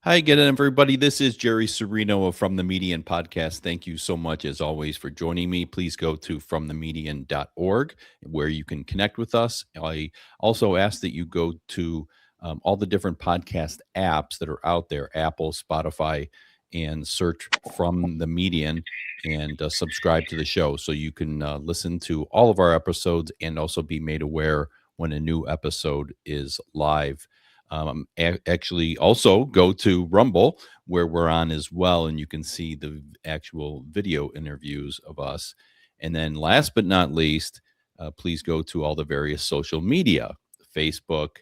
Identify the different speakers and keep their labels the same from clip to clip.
Speaker 1: Hi again, everybody. This is Jerry Serino of From the Median podcast. Thank you so much, as always, for joining me. Please go to fromthemedian.org where you can connect with us. I also ask that you go to all the different podcast apps that are out there, Apple, Spotify, and search From the Median and subscribe to the show so you can listen to all of our episodes and also be made aware when a new episode is live. Actually, also go to Rumble, where we're on as well, and you can see the actual video interviews of us. And then, last but not least, please go to all the various social media: Facebook,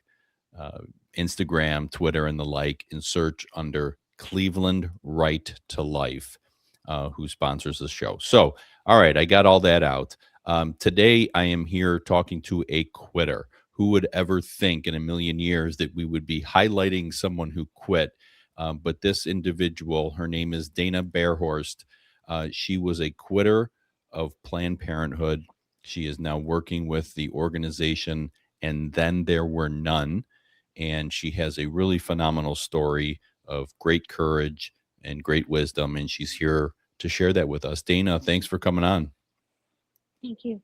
Speaker 1: uh, Instagram, Twitter, and the like, and search under Cleveland Right to Life, who sponsors the show. So, all right, I got all that out. Today, I am here talking to a quitter. Who would ever think in a million years that we would be highlighting someone who quit? But this individual, her name is Dana Behrhorst. She was a quitter of Planned Parenthood. She is now working with the organization, and then there were none. And she has a really phenomenal story of great courage and great wisdom. And she's here to share that with us. Dana, thanks for coming on.
Speaker 2: Thank you.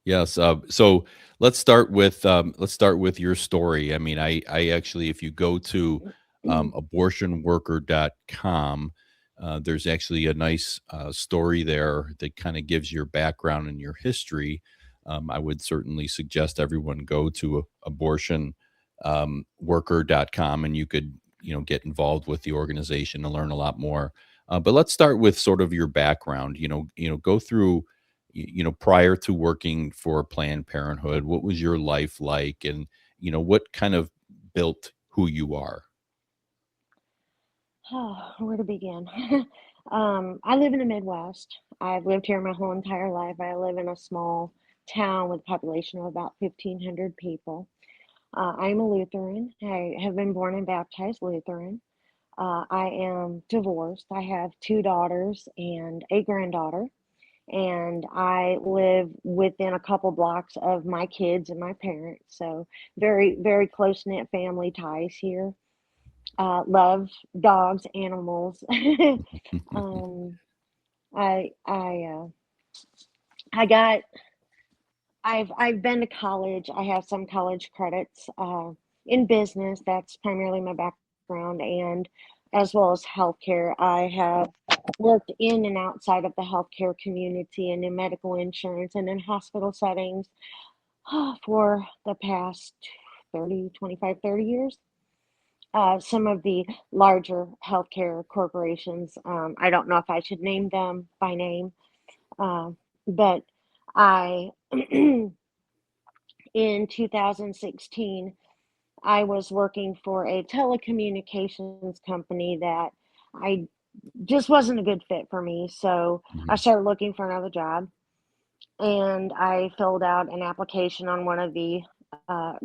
Speaker 1: Yes. So let's start with your story. I mean, I actually, if you go to abortionworker.com, there's actually a nice story there that kind of gives your background and your history. I would certainly suggest everyone go to abortionworker.com, and you could, get involved with the organization and learn a lot more. But let's start with sort of your background. Go through prior to working for Planned Parenthood, what was your life like, and what kind of built who you are?
Speaker 2: Oh, where to begin? I live in the Midwest. I've lived here my whole entire life. I live in a small town with a population of about 1,500 people. I'm a Lutheran. I have been born and baptized Lutheran. I am divorced. I have two daughters and a granddaughter, and I live within a couple blocks of my kids and my parents. So very, very close knit family ties here. Love dogs, animals. um, I I I got I've been to college. I have some college credits in business. That's primarily my background, and as well as healthcare. I have worked in and outside of the healthcare community and in medical insurance and in hospital settings for the past 30 years. Some of the larger healthcare corporations. I don't know if I should name them by name, uh, but I, in 2016, I was working for a telecommunications company that I just wasn't a good fit for me. So I
Speaker 1: Mhm.
Speaker 2: started looking for another job, and I filled out an application on one of the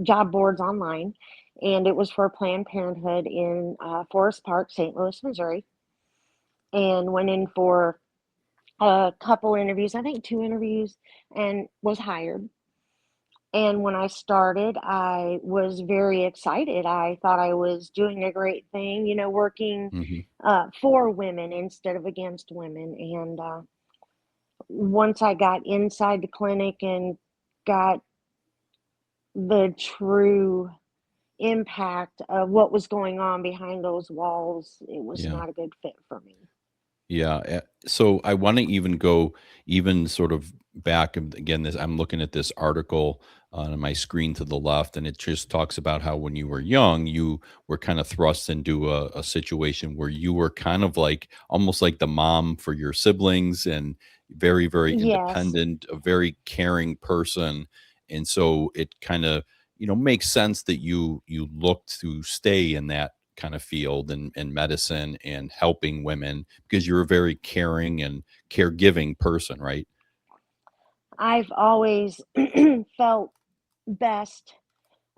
Speaker 2: job boards online, and it was for Planned Parenthood in Forest Park, St. Louis, Missouri, and went in for a couple interviews, I think two interviews, and was hired. And when I started, I was very excited. I thought I was doing a great thing, working
Speaker 1: Mhm.
Speaker 2: for women instead of against women. And once I got inside the clinic and got the true impact of what was going on behind those walls, it was
Speaker 1: Yeah.
Speaker 2: not a good fit for me.
Speaker 1: Yeah. So I want to even go even sort of back again. This I'm looking at this article on my screen to the left, and it just talks about how when you were young, you were kind of thrust into a situation where you were kind of like almost like the mom for your siblings, and very, very
Speaker 2: Yes,
Speaker 1: independent, a very caring person, and so it kind of makes sense that you looked to stay in that kind of field and medicine and helping women because you're a very caring and caregiving person, right?
Speaker 2: I've always felt best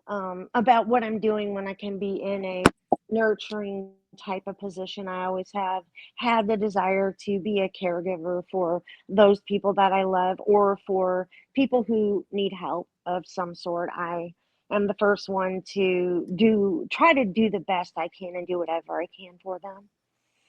Speaker 2: about what I'm doing when I can be in a nurturing type of position. I always have had the desire to be a caregiver for those people that I love or for people who need help of some sort. I am the first one to try to do the best I can and do whatever I can for them.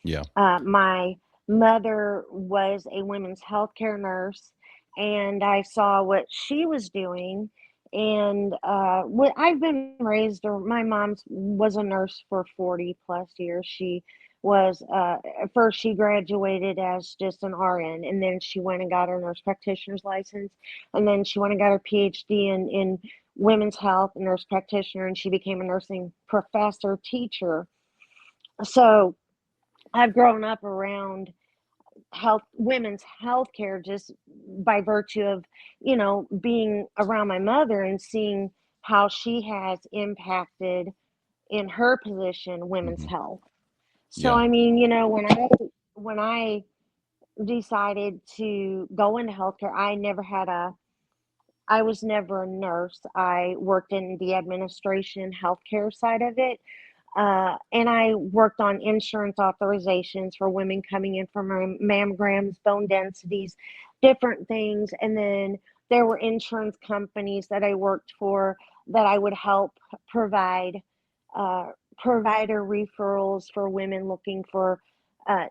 Speaker 1: Yeah.
Speaker 2: My mother was a women's healthcare nurse, and I saw what she was doing. And what I've been raised, or my mom was a nurse for 40 plus years. She was, at first, she graduated as just an RN, and then she went and got her nurse practitioner's license, and then she went and got her PhD in women's health, nurse practitioner, and she became a nursing professor, teacher. So I've grown up around women's healthcare just by virtue of, being around my mother and seeing how she has impacted in her position women's
Speaker 1: Hmm.
Speaker 2: health. So
Speaker 1: Yeah.
Speaker 2: I mean, when I decided to go into healthcare, I was never a nurse. I worked in the administration healthcare side of it. And I worked on insurance authorizations for women coming in for mammograms, bone densities, different things. And then there were insurance companies that I worked for that I would help provide uh, provider referrals for women looking for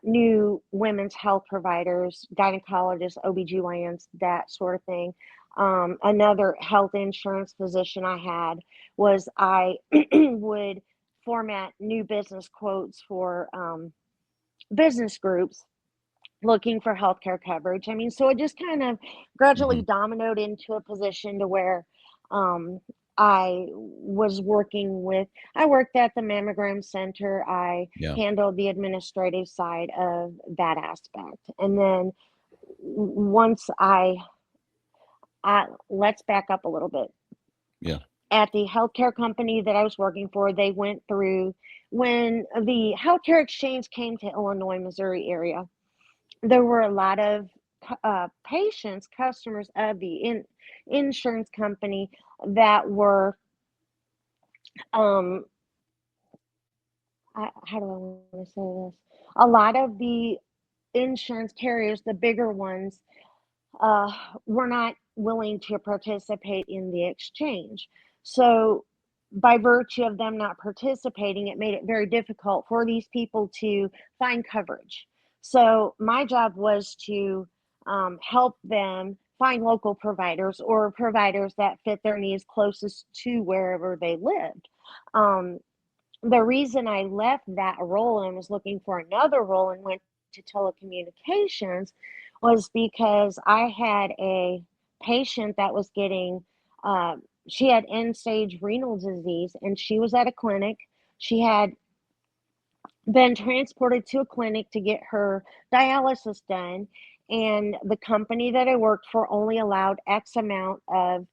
Speaker 2: new women's health providers, gynecologists, OBGYNs, that sort of thing. Another health insurance position I had was I would format new business quotes for business groups looking for healthcare coverage. I mean, so it just kind of
Speaker 1: Hmm.
Speaker 2: gradually dominoed into a position to where um, I was I worked at the mammogram center. I
Speaker 1: Yeah.
Speaker 2: handled the administrative side of that aspect. And then once let's back up a little bit.
Speaker 1: Yeah.
Speaker 2: At the healthcare company that I was working for, they went through when the healthcare exchange came to Illinois, Missouri area. There were a lot of patients, customers of the insurance company that were, um, how do I want to say this? A lot of the insurance carriers, the bigger ones, uh, were not willing to participate in the exchange. So, by virtue of them not participating, it made it very difficult for these people to find coverage. So, my job was to help them find local providers or providers that fit their needs closest to wherever they lived. Um, the reason I left that role and was looking for another role and went to telecommunications was because I had a patient that was getting, she had end stage renal disease and she was at a clinic. She had been transported to a clinic to get her dialysis done. And the company that I worked for only allowed X amount of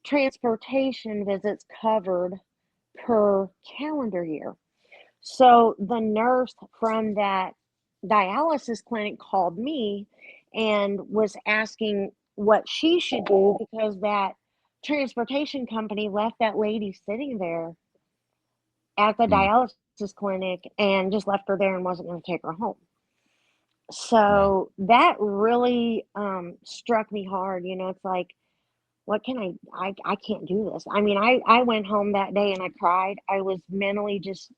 Speaker 2: transportation visits covered per calendar year. So the nurse from that dialysis clinic called me and was asking what she should do because that transportation company left that lady sitting there at the
Speaker 1: Mm.
Speaker 2: dialysis clinic and just left her there and wasn't going to take her home.
Speaker 1: Wow.
Speaker 2: So that really struck me hard. It's like, what can I can't do this. I mean, I went home that day and I cried. I was mentally just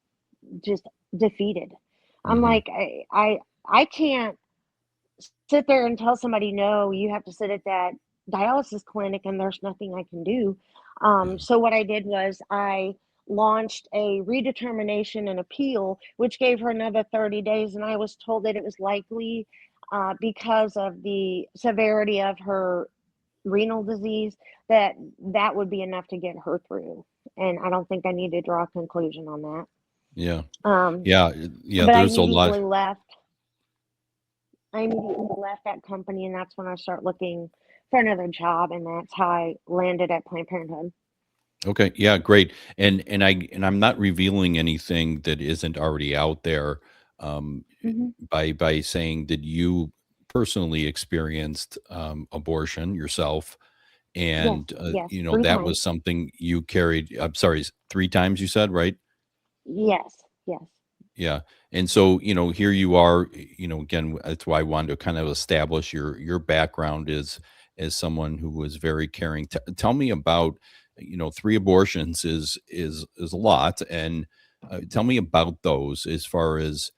Speaker 2: defeated. I'm
Speaker 1: Hmm.
Speaker 2: like, I can't sit there and tell somebody, no, you have to sit at that dialysis clinic and there's nothing I can do.
Speaker 1: Yeah.
Speaker 2: So what I did was I launched a redetermination and appeal, which gave her another 30 days. And I was told that it was likely because of the severity of her renal disease that that would be enough to get her through. And I don't think I need to draw a conclusion on that.
Speaker 1: Yeah.
Speaker 2: Um,
Speaker 1: Yeah. Yeah.
Speaker 2: but
Speaker 1: There's a lot.
Speaker 2: I immediately left that company, and that's when I start looking for another job, and that's how I landed at Planned Parenthood.
Speaker 1: Okay. Yeah. Great. And I'm not revealing anything that isn't already out there. Um,
Speaker 2: Hmm.
Speaker 1: by saying that you personally experienced abortion yourself,
Speaker 2: Yes,
Speaker 1: and
Speaker 2: yes, three
Speaker 1: that was
Speaker 2: times.
Speaker 1: something you carried. I'm sorry, 3 times you said, right?
Speaker 2: Yes, yes.
Speaker 1: Yeah. And so, here you are, again, that's why I wanted to kind of establish your background as someone who was very caring. Tell me about, three abortions is a lot. And tell me about those. As far as,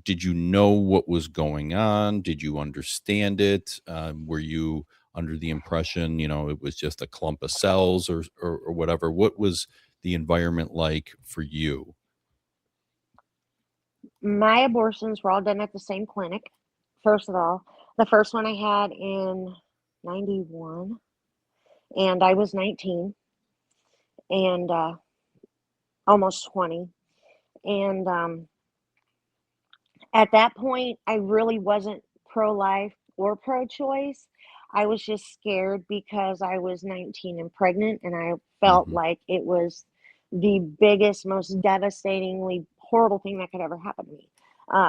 Speaker 1: did you know what was going on? Did you understand it? Were you under the impression, it was just a clump of cells, or whatever? What was the environment like for you?
Speaker 2: My abortions were all done at the same clinic. First of all, the first one I had in 91, and I was 19 and almost 20. And at that point, I really wasn't pro life or pro choice. I was just scared because I was 19 and pregnant, and I felt
Speaker 1: Hmm.
Speaker 2: like it was the biggest, most devastatingly horrible thing that could ever happen to me.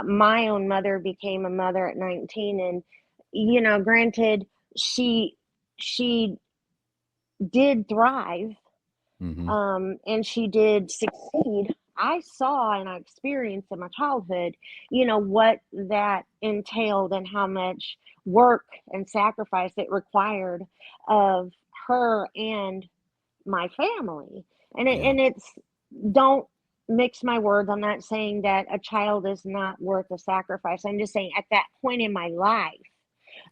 Speaker 2: My own mother became a mother at 19, and granted, she she did thrive,
Speaker 1: Hmm.
Speaker 2: and she did succeed. I saw and I experienced in my childhood, what that entailed and how much work and sacrifice it required of her and my family.
Speaker 1: Yeah.
Speaker 2: And it's, don't mix my words. I'm not saying that a child is not worth a sacrifice. I'm just saying at that point in my life,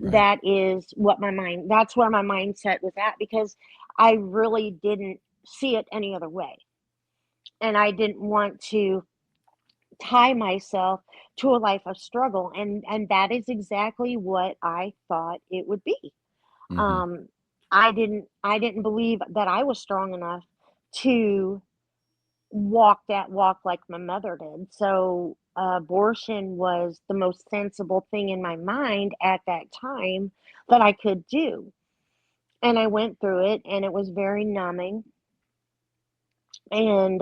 Speaker 1: Right.
Speaker 2: that's where my mindset was at, because I really didn't see it any other way. And I didn't want to tie myself to a life of struggle. And that is exactly what I thought it would be.
Speaker 1: Hmm.
Speaker 2: Um, I didn't believe that I was strong enough to walk that walk like my mother did. So abortion was the most sensible thing in my mind at that time that I could do. And I went through it, and it was very numbing. And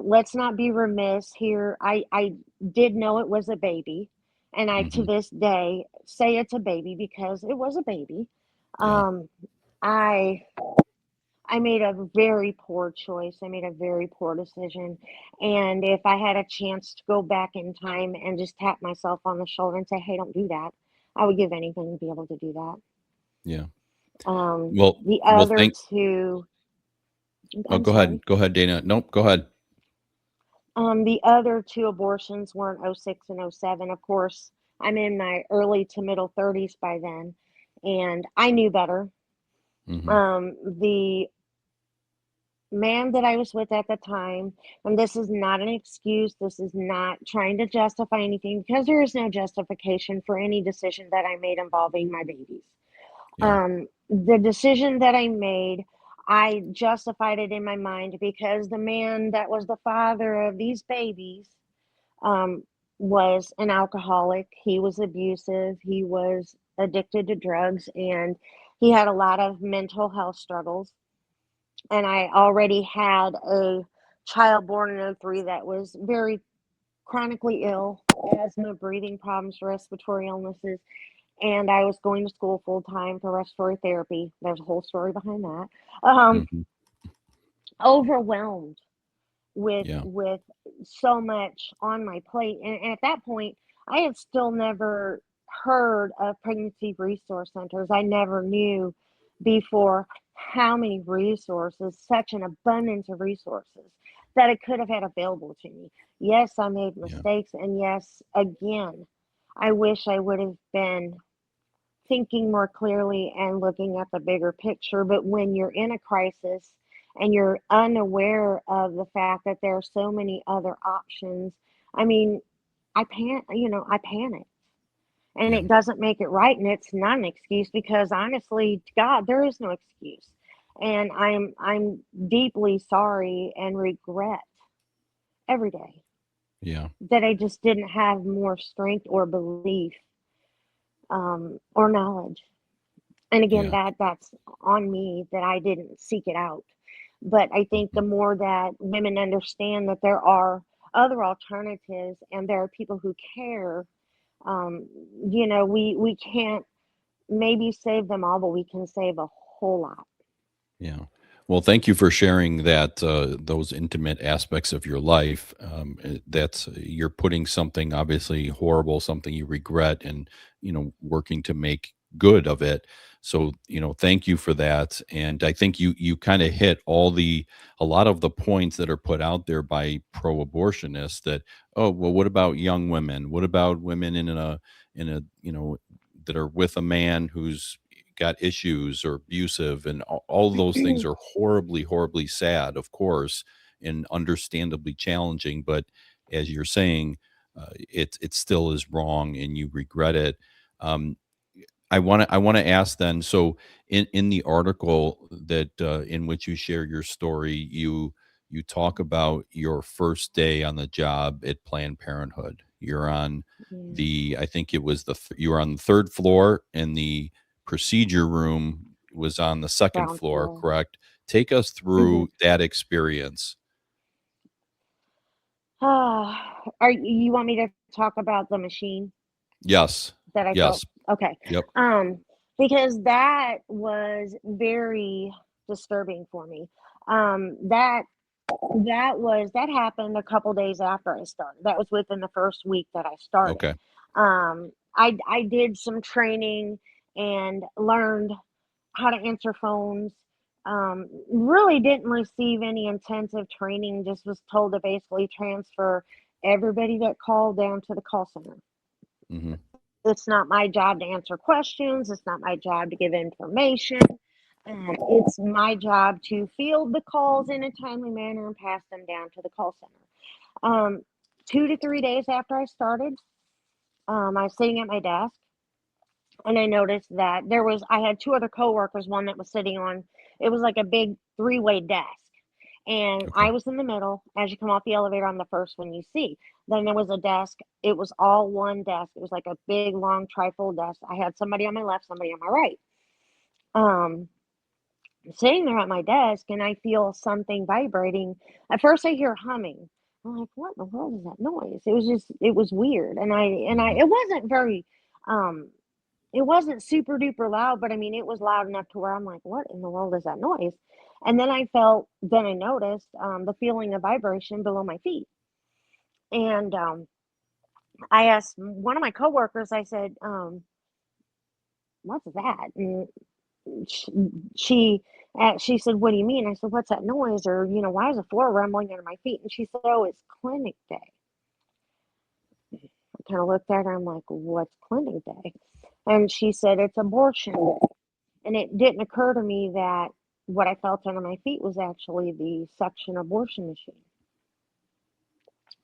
Speaker 2: let's not be remiss here. I did know it was a baby, and I to
Speaker 1: Hmm.
Speaker 2: this day say it's a baby because it was a baby.
Speaker 1: Yeah.
Speaker 2: Um, I I made a very poor choice. I made a very poor decision. And if I had a chance to go back in time and just tap myself on the shoulder and say, "Hey, don't do that," I would give anything to be able to do that.
Speaker 1: Yeah. Well,
Speaker 2: The
Speaker 1: well,
Speaker 2: other two,
Speaker 1: oh,
Speaker 2: I'm
Speaker 1: go ahead.
Speaker 2: sorry.
Speaker 1: Go ahead, Dana. Nope. Go ahead.
Speaker 2: The other two abortions were in '06 and '07. Of course, I'm in my early to middle 30s by then, and I knew better.
Speaker 1: Hmm.
Speaker 2: The man that I was with at the time, and this is not an excuse, this is not trying to justify anything, because there is no justification for any decision that I made involving my babies.
Speaker 1: Yeah.
Speaker 2: The decision that I made, I justified it in my mind because the man that was the father of these babies um, was an alcoholic. He was abusive. He was addicted to drugs, and he had a lot of mental health struggles. And I already had a child born in '03 that was very chronically ill, asthma, breathing problems, respiratory illnesses, and I was going to school full time for respiratory therapy. There's a whole story behind that.
Speaker 1: Hmm.
Speaker 2: Overwhelmed with
Speaker 1: Yeah.
Speaker 2: so much on my plate, and at that point, I had still never heard of pregnancy resource centers. I never knew before how many resources, such an abundance of resources that I could have had available to me. Yes, I made
Speaker 1: Yeah.
Speaker 2: mistakes, and yes, again, I wish I would have been thinking more clearly and looking at the bigger picture. But when you're in a crisis and you're unaware of the fact that there are so many other options, I mean, I panic. And
Speaker 1: Yeah.
Speaker 2: it doesn't make it right, and it's not an excuse, because honestly, to God, there is no excuse. And I'm deeply sorry and regret every day
Speaker 1: Yeah.
Speaker 2: that I just didn't have more strength or belief, or knowledge. And again,
Speaker 1: Yeah.
Speaker 2: that's on me that I didn't seek it out. But I think
Speaker 1: Mhm.
Speaker 2: the more that women understand that there are other alternatives and there are people who care, um, we can't maybe save them all, but we can save a whole lot.
Speaker 1: Yeah. Well, thank you for sharing that, those intimate aspects of your life. That's, you're putting something obviously horrible, something you regret, and working to make good of it. So, thank you for that. And I think you kind of hit a lot of the points that are put out there by pro-abortionists that, oh, well, what about young women? What about women in a that are with a man who's got issues or abusive, and all those things are horribly, horribly sad, of course, and understandably challenging. But as you're saying, it still is wrong, and you regret it. Um, I want to ask then. So in the article that in which you share your story, you talk about your first day on the job at Planned Parenthood. You're on
Speaker 2: Yeah,
Speaker 1: the I think it was you were on the third floor, and the procedure room was on the second
Speaker 2: ground
Speaker 1: floor,
Speaker 2: floor.
Speaker 1: correct? Take us
Speaker 2: Hmm.
Speaker 1: through that experience.
Speaker 2: You want me to talk about the machine
Speaker 1: Yes.
Speaker 2: that I felt?
Speaker 1: Yes.
Speaker 2: Okay.
Speaker 1: Yep.
Speaker 2: Um, because that was very disturbing for me. That that happened a couple days after I started. That was within the first week that I started.
Speaker 1: Okay.
Speaker 2: I did some training and learned how to answer phones. Really didn't receive any intensive training. Just was told to basically transfer everybody that called down to the call center.
Speaker 1: Hmm.
Speaker 2: It's not my job to answer questions. It's not my job to give information. It's my job to field the calls in a timely manner and pass them down to the call center. 2 to 3 days after I started, I was sitting at my desk and I noticed that I had two other coworkers, one that was sitting on, it was like a big three-way desk. And
Speaker 1: Okay.
Speaker 2: I was in the middle. As you come off the elevator, I'm the first one you see. Then there was a desk. It was all one desk. It was like a big, long, trifold desk. I had somebody on my left, somebody on my right. Um, Sitting there at my desk and I feel something vibrating. At first I hear humming. I'm like, what in the world is that noise? It was weird.
Speaker 1: Hmm.
Speaker 2: It wasn't very, um, it wasn't super duper loud, but I mean, it was loud enough to where I'm like, what in the world is that noise? And then I noticed the feeling of vibration below my feet. And I asked one of my coworkers, I said, what's that? And sh she she said, "What do you mean?" I said, "What's that noise?" Or, "Why is the floor rumbling under my feet?" And she said, "Oh, it's clinic day." I kind of looked at her. I'm like, "What's clinic day?" And she said, "It's abortion day." And it didn't occur to me that what I felt under my feet was actually the suction abortion machine.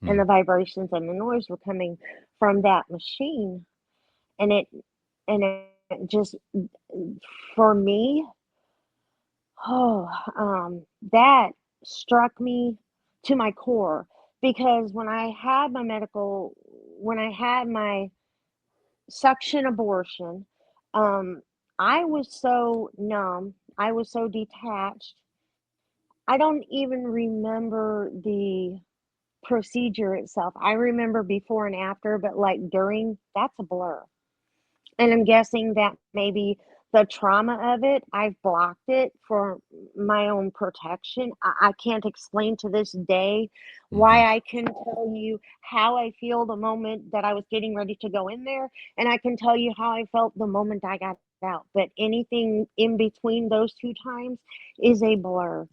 Speaker 2: And the vibrations and the noise were coming from that machine. And it just, for me, oh, that struck me to my core because when I had my suction abortion, um, I was so numb, I was so detached. I don't even remember the procedure itself. I remember before and after, but like during, that's a blur. And I'm guessing that maybe the trauma of it, I've blocked it for my own protection. I can't explain to this day
Speaker 1: Hmm.
Speaker 2: why I can tell you how I feel the moment that I was getting ready to go in there, and I can tell you how I felt the moment I got out. But anything in between those two times is a blur.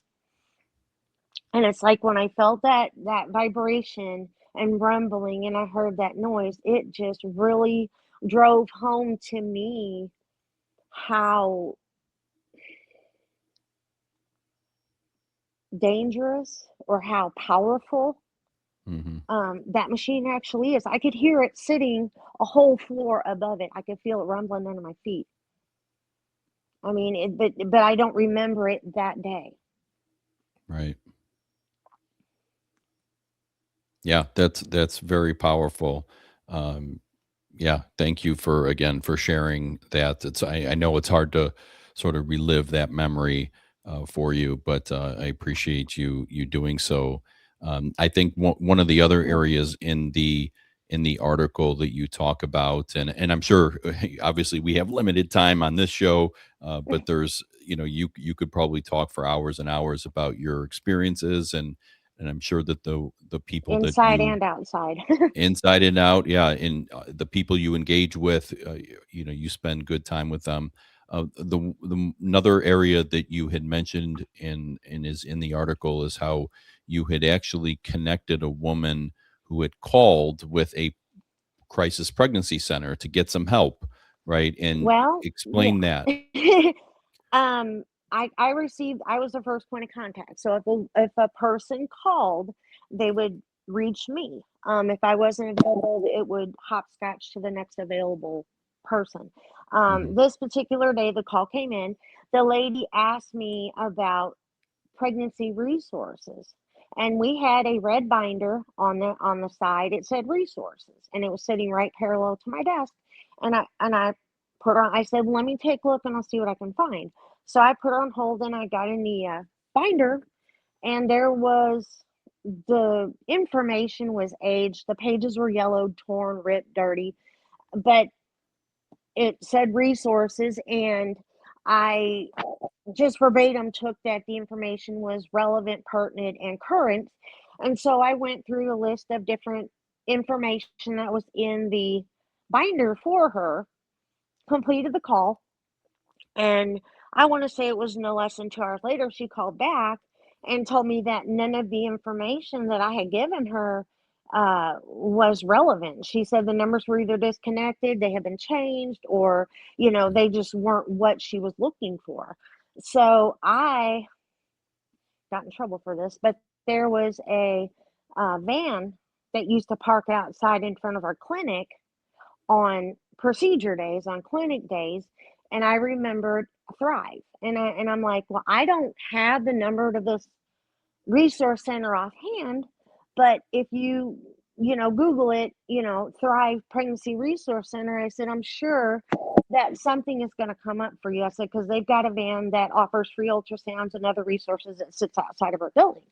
Speaker 2: And it's like when I felt that vibration and rumbling and I heard that noise, it just really drove home to me how dangerous or how powerful
Speaker 1: Hmm.
Speaker 2: that machine actually is. I could hear it sitting a whole floor above it. I could feel it rumbling under my feet. I mean, but I don't remember it that day.
Speaker 1: Right. Yeah, that's very powerful. Um, yeah, thank you for again for sharing that. I know it's hard to sort of relive that memory for you, but I appreciate you doing so. I think one of the other
Speaker 2: Yeah.
Speaker 1: areas in the article that you talk about, and I'm sure obviously we have limited time on this show, but there's you could probably talk for hours and hours about your experiences, and and I'm sure that the people that
Speaker 2: inside
Speaker 1: you
Speaker 2: and outside.
Speaker 1: inside and out, yeah, and the people you engage with, you spend good time with them. The another area that you had mentioned and is in the article is how you had actually connected a woman who had called with a crisis pregnancy center to get some help, right? And
Speaker 2: Well,
Speaker 1: explain that.
Speaker 2: yeah. I was the first point of contact. So if a person called, they would reach me. If I wasn't available, it would hopscotch to the next available person.
Speaker 1: Hmm.
Speaker 2: This particular day, the call came in. The lady asked me about pregnancy resources. And we had a red binder on the side. It said resources, and it was sitting right parallel to my desk. And I put on. I said, "Let me take a look, and I'll see what I can find." So I put her on hold, and I got in the binder, and there was the information was aged. The pages were yellowed, torn, ripped, dirty, but it said resources, and I just verbatim took that the information was relevant, pertinent, and current. And so I went through a list of different information that was in the binder for her, completed the call, and I want to say it was no less than 2 hours later, she called back and told me that none of the information that I had given her was relevant. She said the numbers were either disconnected, they had been changed, or, they just weren't what she was looking for. So I got in trouble for this, but there was a van that used to park outside in front of our clinic on procedure days, on clinic days, and I remembered Thrive. And I'm like, well, I don't have the number to this resource center offhand, but if Google it, Thrive Pregnancy Resource Center, I said, I'm sure that something is going to come up for you. I said, because they've got a van that offers free ultrasounds and other resources that sits outside of our building.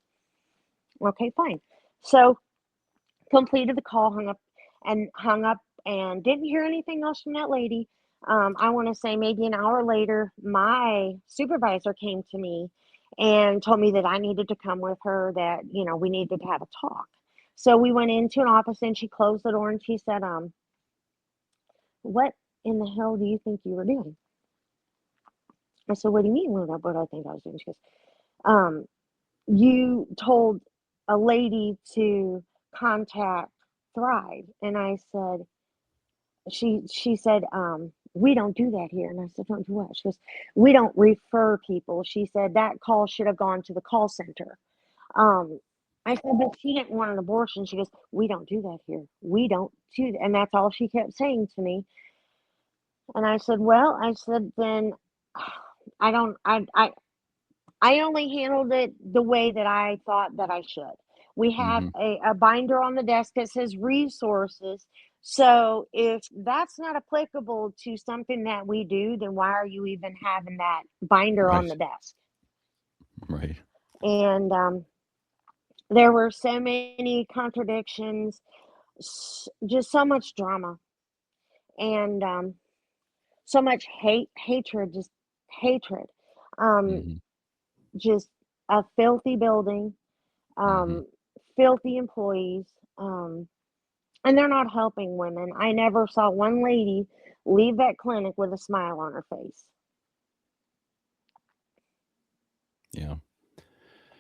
Speaker 2: Okay, fine. So completed the call, hung up and didn't hear anything else from that lady. I want to say maybe an hour later, my supervisor came to me and told me that I needed to come with her, that, we needed to have a talk. So we went into an office and she closed the door and she said, what in the hell do you think you were doing? I said, what do you mean? What do I think I was doing? She goes, um, you told a lady to contact Thrive. And I said, she said, we don't do that here. And I said, don't do what? She goes, we don't refer people. She said that call should have gone to the call center. Um, I said, but she didn't want an abortion. She goes, we don't do that here. We don't do that. And that's all she kept saying to me. And I said, well, I said, then I don't, I only handled it the way that I thought that I should. We have
Speaker 1: Hmm.
Speaker 2: a binder on the desk that says resources. So if that's not applicable to something that we do, then why are you even having that binder on
Speaker 1: Right.
Speaker 2: the desk?
Speaker 1: Right.
Speaker 2: And there were so many contradictions, just so much drama, and so much hatred, just hatred. Um,
Speaker 1: Hmm.
Speaker 2: just a filthy building,
Speaker 1: Hmm.
Speaker 2: um, filthy employees, and they're not helping women. I never saw one lady leave that clinic with a smile on her face.
Speaker 1: Yeah.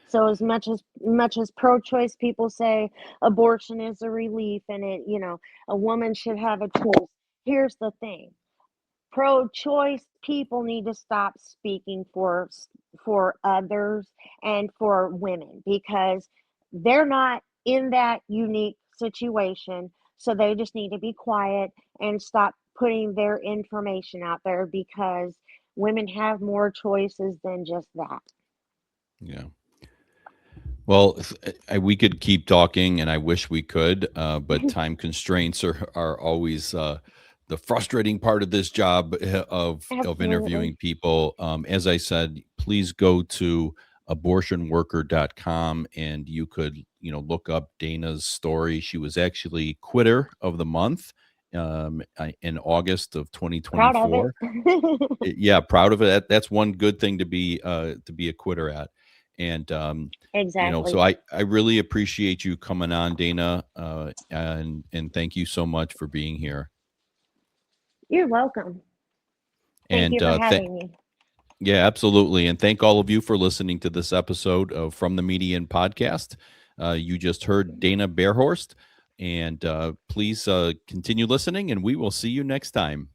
Speaker 2: So as much as pro-choice people say abortion is a relief and a woman should have a choice. Here's the thing. Pro-choice people need to stop speaking for others and for women, because they're not in that unique situation, so they just need to be quiet and stop putting their information out there, because women have more choices than just that.
Speaker 1: Yeah. Well, we could keep talking, and I wish we could, but time constraints are always the frustrating part of this job, of
Speaker 2: Absolutely.
Speaker 1: interviewing people. As I said, please go to abortionworker.com, and you could look up Dana's story. She was actually quitter of the month in August of
Speaker 2: Proud of it.
Speaker 1: 2024. Yeah, proud of it. That's one good thing to be a quitter at. And so
Speaker 2: Exactly.
Speaker 1: I really appreciate you coming on, Dana, and thank you so much for being here.
Speaker 2: You're welcome. Thank
Speaker 1: And
Speaker 2: you for having me.
Speaker 1: yeah, absolutely. And thank all of you for listening to this episode of From the Median podcast. You just heard Dana Behrhorst, and please continue listening, and we will see you next time.